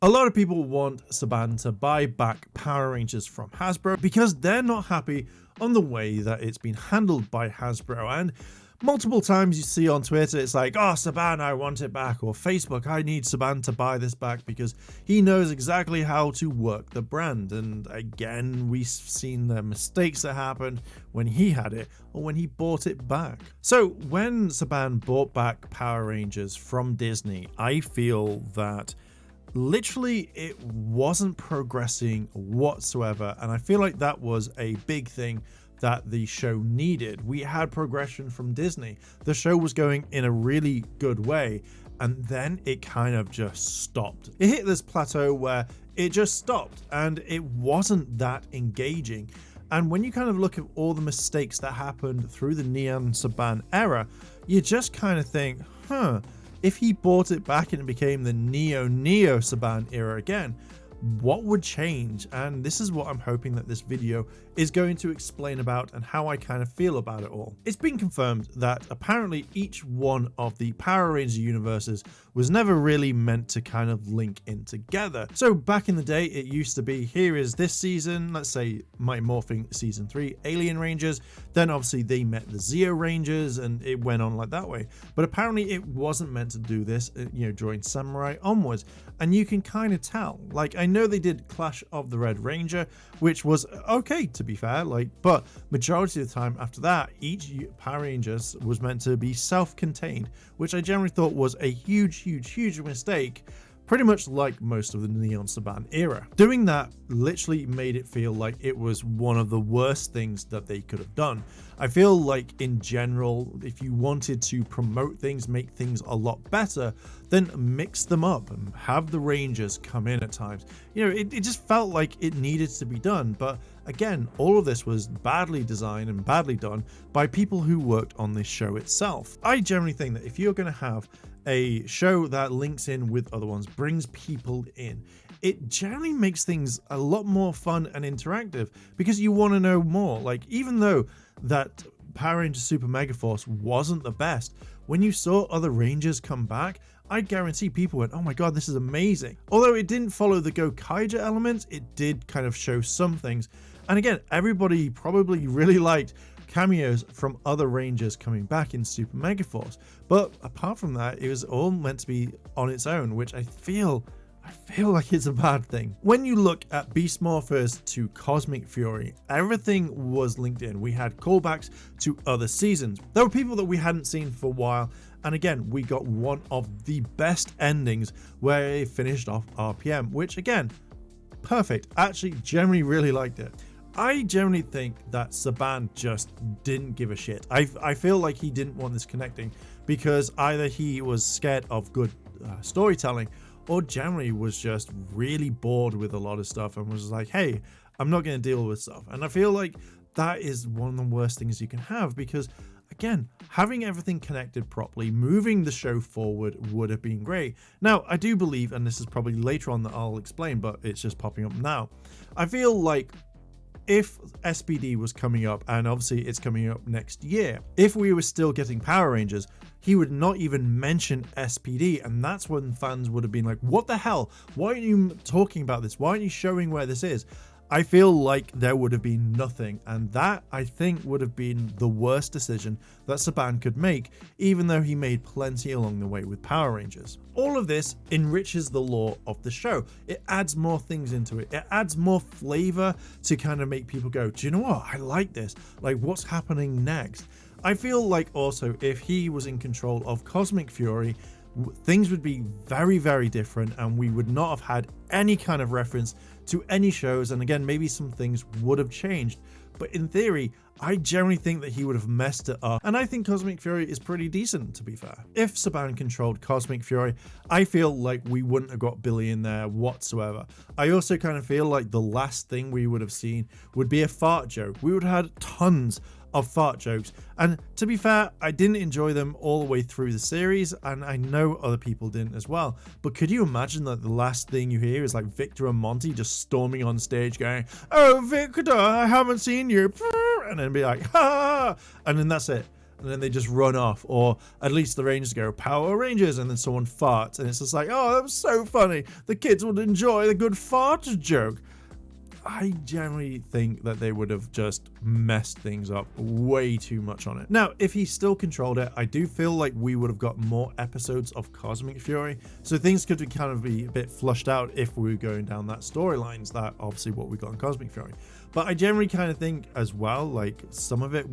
A lot of people want Saban to buy back Power Rangers from Hasbro because they're not happy on the way that it's been handled by Hasbro. And multiple times you see on Twitter, it's like, oh, Saban, I want it back. Or Facebook, I need Saban to buy this back because he knows exactly how to work the brand. And again, we've seen the mistakes that happened when he had it or when he bought it back. So when Saban bought back Power Rangers from Disney, I feel that literally it wasn't progressing whatsoever. And I feel like that was a big thing that the show needed. We had progression from Disney. The show was going in a really good way, and then it kind of just stopped. It hit this plateau where it just stopped and it wasn't that engaging. And when you kind of look at all the mistakes that happened through the Neon Saban era, you just kind of think, if he bought it back and it became the Neo Saban era again, what would change? And this is what I'm hoping that this video is going to explain about and how I kind of feel about it all. It's been confirmed that apparently each one of the Power Ranger universes was never really meant to kind of link in together. So back in the day, it used to be, here is this season, let's say Mighty Morphin season 3 Alien Rangers, then obviously they met the Zeo Rangers and it went on like that way. But apparently it wasn't meant to do this, during Samurai onwards. And you can kind of tell, like, I know they did Clash of the Red Ranger, which was okay to be fair, but majority of the time after that, each Power Rangers was meant to be self-contained, which I generally thought was a huge mistake, pretty much like most of the Neon Saban era. Doing that literally made it feel like it was one of the worst things that they could have done. I feel like in general, if you wanted to promote things, make things a lot better, then mix them up and have the Rangers come in at times. It just felt like it needed to be done. But again, all of this was badly designed and badly done by people who worked on this show itself. I generally think that if you're going to have a show that links in with other ones, brings people in, it generally makes things a lot more fun and interactive because you want to know more. Like, even though that Power Rangers Super Mega Force wasn't the best, when you saw other Rangers come back, I guarantee people went, oh my god, this is amazing. Although it didn't follow the Go Kaija element, it did kind of show some things. And again, everybody probably really liked cameos from other Rangers coming back in Super Mega Force. But apart from that, it was all meant to be on its own, which I feel like it's a bad thing. When you look at Beast Morphers to Cosmic Fury, everything was linked in. We had callbacks to other seasons. There were people that we hadn't seen for a while. And again, we got one of the best endings where it finished off RPM, which again, perfect. Actually, generally really liked it. I generally think that Saban just didn't give a shit. I feel like he didn't want this connecting because either he was scared of good storytelling or generally was just really bored with a lot of stuff and was like, hey, I'm not going to deal with stuff. And I feel like that is one of the worst things you can have because, again, having everything connected properly, moving the show forward would have been great. Now, I do believe, and this is probably later on that I'll explain, but it's just popping up now. I feel like if SPD was coming up, and obviously it's coming up next year, if we were still getting Power Rangers, he would not even mention SPD, and that's when fans would have been like, what the hell? Why aren't you talking about this? Why aren't you showing where this is? I feel like there would have been nothing, and that, I think, would have been the worst decision that Saban could make, even though he made plenty along the way with Power Rangers. All of this enriches the lore of the show. It adds more things into it. It adds more flavor to kind of make people go, do you know what? I like this. Like, what's happening next? I feel like also if he was in control of Cosmic Fury, things would be very different and we would not have had any kind of reference to any shows, and again, maybe some things would have changed, but in theory, I generally think that he would have messed it up, and I think Cosmic Fury is pretty decent, to be fair. If Saban controlled Cosmic Fury, I feel like we wouldn't have got Billy in there whatsoever. I also kind of feel like the last thing we would have seen would be a fart joke. We would have had tons of fart jokes, and to be fair, I didn't enjoy them all the way through the series, and I know other people didn't as well. But could you imagine that the last thing you hear is like Victor and Monty just storming on stage going, "Oh Victor, I haven't seen you," and then be like, "Ha!" and then that's it. and then they just run off, or at least the Rangers go Power Rangers and then someone farts and it's just like, oh, that was so funny, the kids would enjoy the good fart joke. I generally think that they would have just messed things up way too much on it. Now, if he still controlled it, I do feel like we would have got more episodes of Cosmic Fury, so things could kind of be a bit flushed out if we were going down that storylines, that obviously what we got in Cosmic Fury. But I generally kind of think as well, like some of it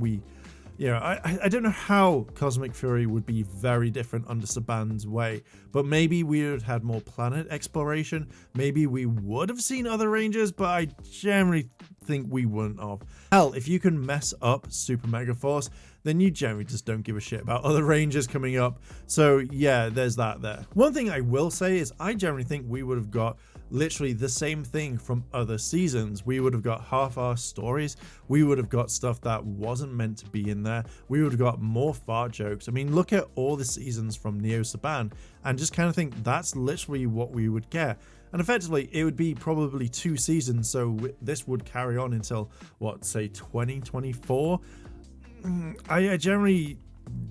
I don't know how Cosmic Fury would be very different under Saban's way, but maybe we would have had more planet exploration. Maybe we would have seen other Rangers, but I generally think we wouldn't have. Hell, if you can mess up Super Mega Force, then you generally just don't give a shit about other Rangers coming up. So yeah, there's that there. One thing I will say is I generally think we would have got literally the same thing from other seasons. We would have got half-assed stories. We would have got stuff that wasn't meant to be in there. We would have got more fart jokes. I mean, look at all the seasons from Neo Saban and just kind of think that's literally what we would get. And effectively, it would be probably 2 seasons, so this would carry on until, what, say 2024? I generally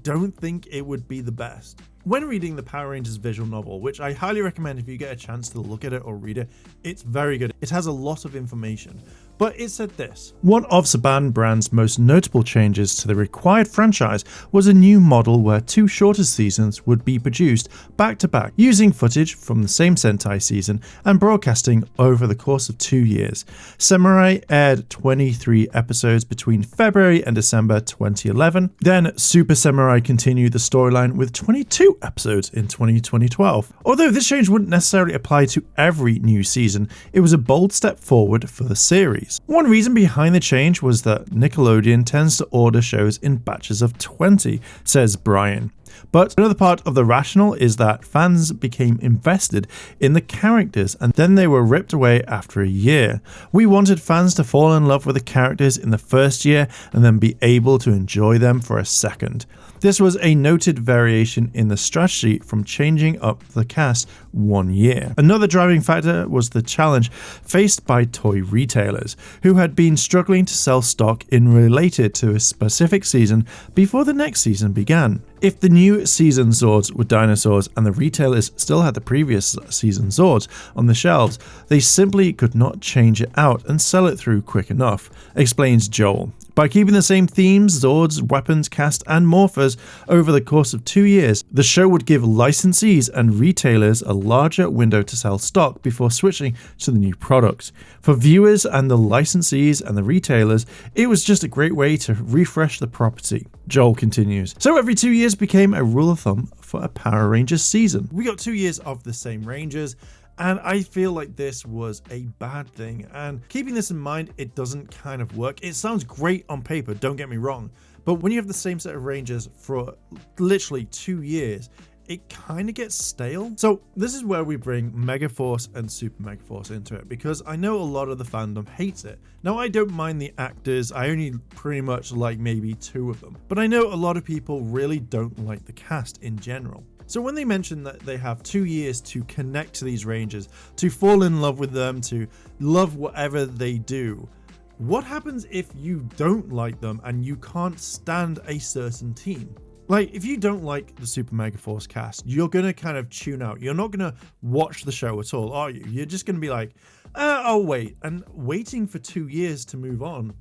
don't think it would be the best. When reading the Power Rangers visual novel, which I highly recommend if you get a chance to look at it or read it, it's very good. It has a lot of information. But it said this: one of Saban brand's most notable changes to the required franchise was a new model where 2 shorter seasons would be produced back to back, using footage from the same Sentai season and broadcasting over the course of 2 years. Samurai aired 23 episodes between February and December 2011. Then Super Samurai continued the storyline with 22 episodes in 2012. Although this change wouldn't necessarily apply to every new season, it was a bold step forward for the series. One reason behind the change was that Nickelodeon tends to order shows in batches of 20, says Brian. But another part of the rationale is that fans became invested in the characters and then they were ripped away after a year. We wanted fans to fall in love with the characters in the first year and then be able to enjoy them for a second. This was a noted variation in the strategy from changing up the cast 1 year. Another driving factor was the challenge faced by toy retailers, who had been struggling to sell stock in related to a specific season before the next season began. If the new season Zords were dinosaurs and the retailers still had the previous season Zords on the shelves, they simply could not change it out and sell it through quick enough, explains Joel. By keeping the same themes, Zords, weapons, cast, and morphers over the course of 2 years, the show would give licensees and retailers a larger window to sell stock before switching to the new product. For viewers and the licensees and the retailers, it was just a great way to refresh the property. Joel continues. So every 2 years became a rule of thumb for a Power Rangers season. We got 2 years of the same Rangers, and I feel like this was a bad thing, and keeping this in mind, it doesn't kind of work. It sounds great on paper, don't get me wrong, but when you have the same set of Rangers for literally 2 years, it kind of gets stale. So this is where we bring Megaforce and Super Megaforce into it, because I know a lot of the fandom hates it. Now, I don't mind the actors, I only pretty much like maybe 2 of them, but I know a lot of people really don't like the cast in general. So when they mention that they have 2 years to connect to these Rangers, to fall in love with them, to love whatever they do, what happens if you don't like them and you can't stand a certain team? Like, if you don't like the Super Megaforce cast, you're going to kind of tune out. You're not going to watch the show at all, are you? You're just going to be like, I'll wait. And waiting for 2 years to move on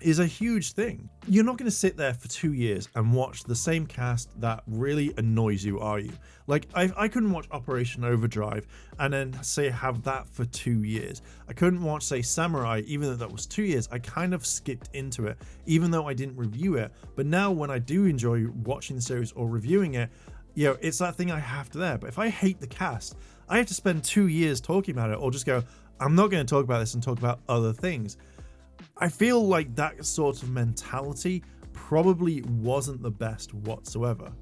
is a huge thing. You're not going to sit there for 2 years and watch the same cast that really annoys you, are you? Like, I couldn't watch Operation Overdrive and then say have that for 2 years. I couldn't watch, say, Samurai, even though that was 2 years. I kind of skipped into it, even though I didn't review it. But now when I do enjoy watching the series or reviewing it, you know, it's that thing I have to there. But if I hate the cast, I have to spend 2 years talking about it, or just go, I'm not going to talk about this and talk about other things. I feel like that sort of mentality probably wasn't the best whatsoever.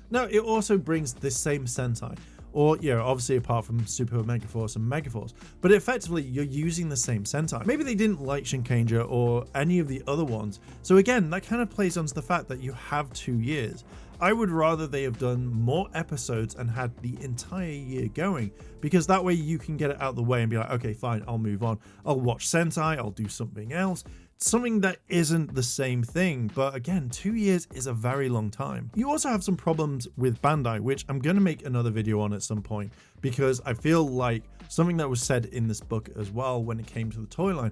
Now, it also brings this same Sentai, or, you know, obviously apart from Super Megaforce and Megaforce, but effectively you're using the same Sentai. Maybe they didn't like Shinkenger or any of the other ones, so again, that kind of plays onto the fact that you have 2 years. I would rather they have done more episodes and had the entire year going, because that way you can get it out of the way and be like, okay, fine, I'll move on. I'll watch Sentai, I'll do something else. something that isn't the same thing. But again, 2 years is a very long time. You also have some problems with Bandai, which I'm going to make another video on at some point, because I feel like something that was said in this book as well when it came to the toy line,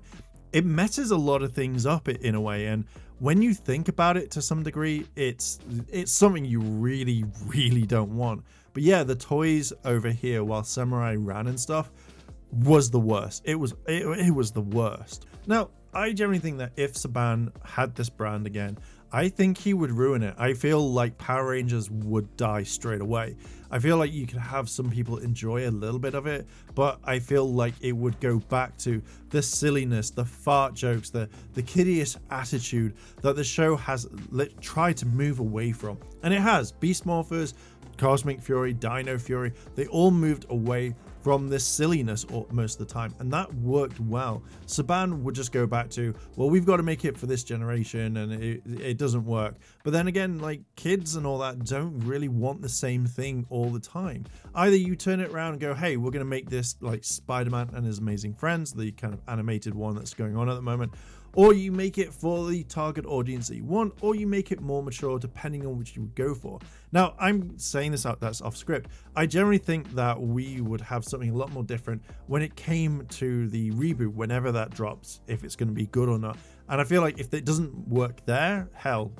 it messes a lot of things up in a way. And when you think about it to some degree, it's something you really don't want. But yeah, the toys over here while Samurai ran and stuff was the worst. It was the worst. Now, I generally think that if Saban had this brand again, I think he would ruin it. I feel like Power Rangers would die straight away. I feel like you could have some people enjoy a little bit of it, but I feel like it would go back to the silliness, the fart jokes, the kiddish attitude that the show has tried to move away from. And it has. Beast Morphers, Cosmic Fury, Dino Fury, they all moved away from this silliness most of the time, and that worked well. Saban would just go back to, well, we've got to make it for this generation, and it doesn't work. But then again, like, kids and all that don't really want the same thing all the time. Either you turn it around and go, hey, we're going to make this like Spider-Man and His Amazing Friends, the kind of animated one that's going on at the moment, or you make it for the target audience that you want, or you make it more mature depending on which you would go for. Now, I'm saying this out, that's off script. I generally think that we would have something a lot more different when it came to the reboot, whenever that drops, if it's going to be good or not. And I feel like if it doesn't work there, hell,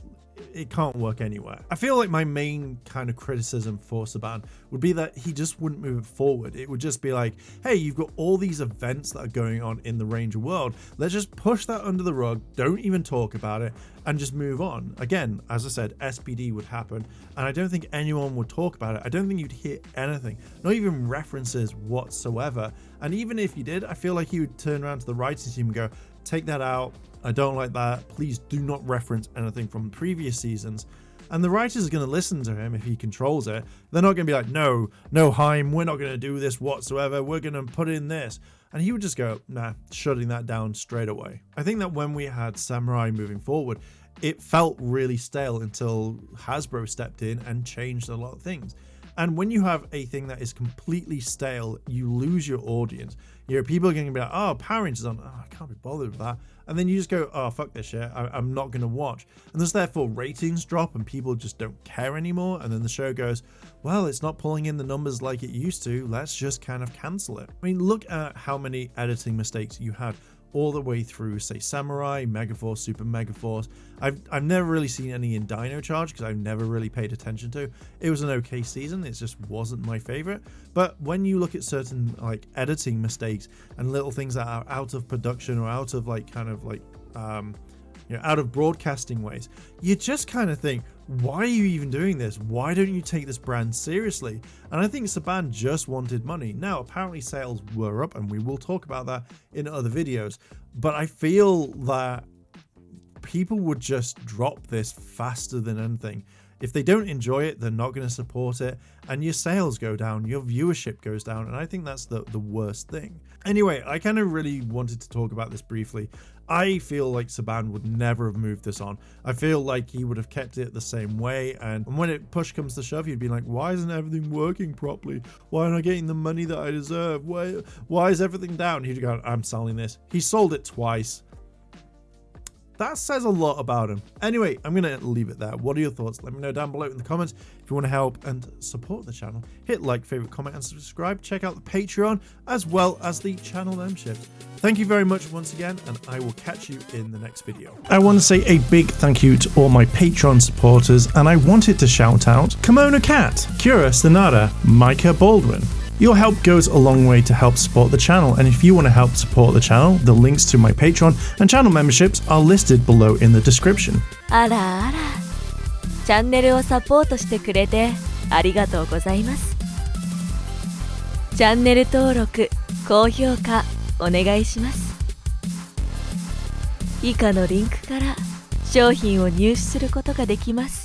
it can't work anywhere. I feel like my main kind of criticism for Saban would be that he just wouldn't move it forward. It would just be like, hey, you've got all these events that are going on in the Ranger world. Let's just push that under the rug. Don't even talk about it and just move on. Again, as I said, SPD would happen, and I don't think anyone would talk about it. I don't think you'd hear anything, not even references whatsoever. And even if you did, I feel like he would turn around to the writing team and go, take that out. I don't like that. Please do not reference anything from previous seasons. And the writers are going to listen to him if he controls it. They're not going to be like, no, Haim, we're not going to do this whatsoever. We're going to put in this. And he would just go, nah, shutting that down straight away. I think that when we had Samurai moving forward, it felt really stale until Hasbro stepped in and changed a lot of things. And when you have a thing that is completely stale, you lose your audience. You know, people are going to be like, oh, Power Rangers on, oh, I can't be bothered with that. And then you just go, oh, fuck this shit, I'm not going to watch. And there's therefore ratings drop and people just don't care anymore. And then the show goes, well, it's not pulling in the numbers like it used to. Let's just kind of cancel it. I mean, look at how many editing mistakes you had all the way through, say, Samurai, Megaforce, Super Megaforce. I've never really seen any in Dino Charge because I've never really paid attention to. It was an okay season, it just wasn't my favorite. But when you look at certain like editing mistakes and little things that are out of production or out of like kind of like out of broadcasting ways, you just kind of think, why are you even doing this? Why don't you take this brand seriously? And I think Saban just wanted money. Now, apparently sales were up, and we will talk about that in other videos, but I feel that people would just drop this faster than anything. If they don't enjoy it, they're not going to support it, and your sales go down, your viewership goes down, and I think that's the worst thing. Anyway, I kind of really wanted to talk about this briefly. I feel like Saban would never have moved this on. I feel like he would have kept it the same way, and when it push comes to shove, you'd be like, why isn't everything working properly? Why am I getting the money that I deserve? Why is everything down? He'd go, I'm selling this. He sold it twice. That says a lot about him. Anyway, I'm going to leave it there. What are your thoughts? Let me know down below in the comments. If you want to help and support the channel, hit like, favorite, comment, and subscribe. Check out the Patreon as well as the channel membership. Thank you very much once again, and I will catch you in the next video. I want to say a big thank you to all my Patreon supporters, and I wanted to shout out Kimono Cat, Kira Stanada, Micah Baldwin. Your help goes a long way to help support the channel, and if you want to help support the channel, the links to my Patreon and channel memberships are listed below in the description. あらあら、チャンネルをサポートしてくれてありがとうございます。チャンネル登録、高評価お願いします。以下のリンクから商品を入手することができます。